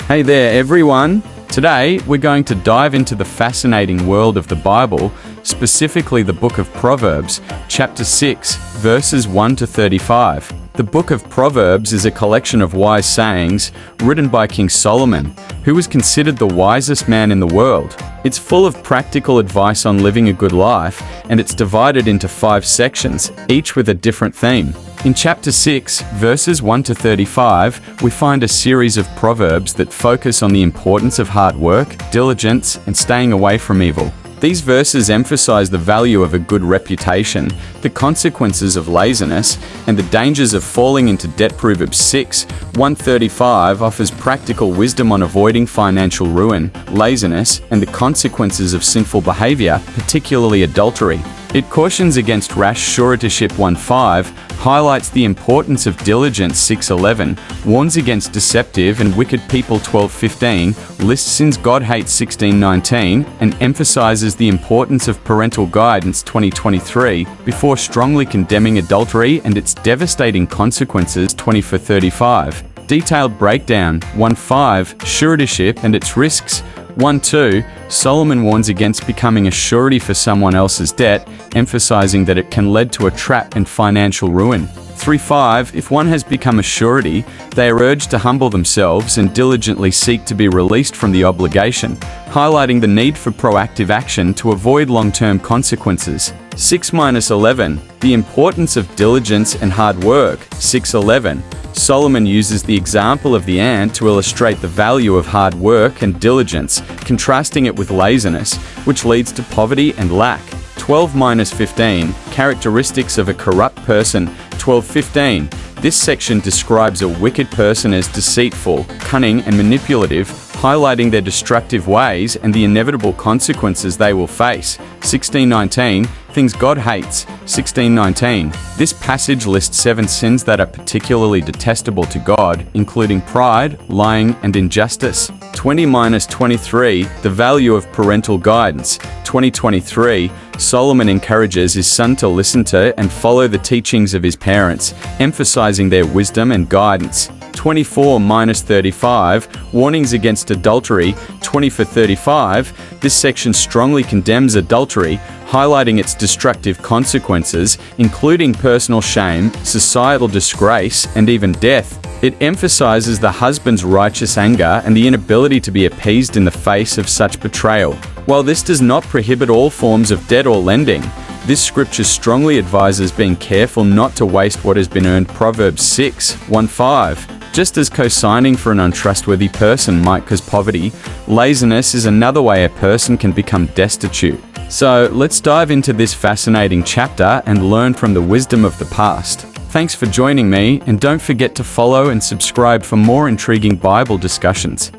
Hey there, everyone. Today, we're going to dive into the fascinating world of the Bible, specifically the Book of Proverbs, chapter 6, verses 1 to 35. The Book of Proverbs is a collection of wise sayings written by King Solomon, who was considered the wisest man in the world. It's full of practical advice on living a good life, and it's divided into 5 sections, each with a different theme. In chapter 6, verses 1 to 35, we find a series of proverbs that focus on the importance of hard work, diligence, and staying away from evil. These verses emphasize the value of a good reputation, the consequences of laziness, and the dangers of falling into debt. Proverbs 6, 135 offers practical wisdom on avoiding financial ruin, laziness, and the consequences of sinful behavior, particularly adultery. It cautions against rash suretyship. 1:5 highlights the importance of diligence. 6:11 warns against deceptive and wicked people. 12:15 lists sins God hates. 16:19 and emphasizes the importance of parental guidance. 20:23 before strongly condemning adultery and its devastating consequences. 24:35 detailed breakdown. 1:5 suretyship and its risks. 1:2 Solomon warns against becoming a surety for someone else's debt, emphasizing that it can lead to a trap and financial ruin. 3:5 if one has become a surety, they are urged to humble themselves and diligently seek to be released from the obligation, highlighting the need for proactive action to avoid long-term consequences. 6-11 the importance of diligence and hard work. 6:11 Solomon uses the example of the ant to illustrate the value of hard work and diligence, contrasting it with laziness, which leads to poverty and lack. 12-15 characteristics of a corrupt person. 12:15 this section describes a wicked person as deceitful, cunning, and manipulative, highlighting their destructive ways and the inevitable consequences they will face. 16:19 things God hates. 16:19 this passage lists 7 sins that are particularly detestable to God, including pride, lying, and injustice. 20-23 the value of parental guidance. 20:23 Solomon encourages his son to listen to and follow the teachings of his parents, emphasizing their wisdom and guidance. 24-35 warnings against adultery. 24-35 this section strongly condemns adultery, highlighting its destructive consequences, including personal shame, societal disgrace, and even death. It emphasizes the husband's righteous anger and the inability to be appeased in the face of such betrayal. While this does not prohibit all forms of debt or lending, this scripture strongly advises being careful not to waste what has been earned. Proverbs 6:15 just as cosigning for an untrustworthy person might cause poverty, laziness is another way a person can become destitute. So let's dive into this fascinating chapter and learn from the wisdom of the past. Thanks for joining me, and don't forget to follow and subscribe for more intriguing Bible discussions.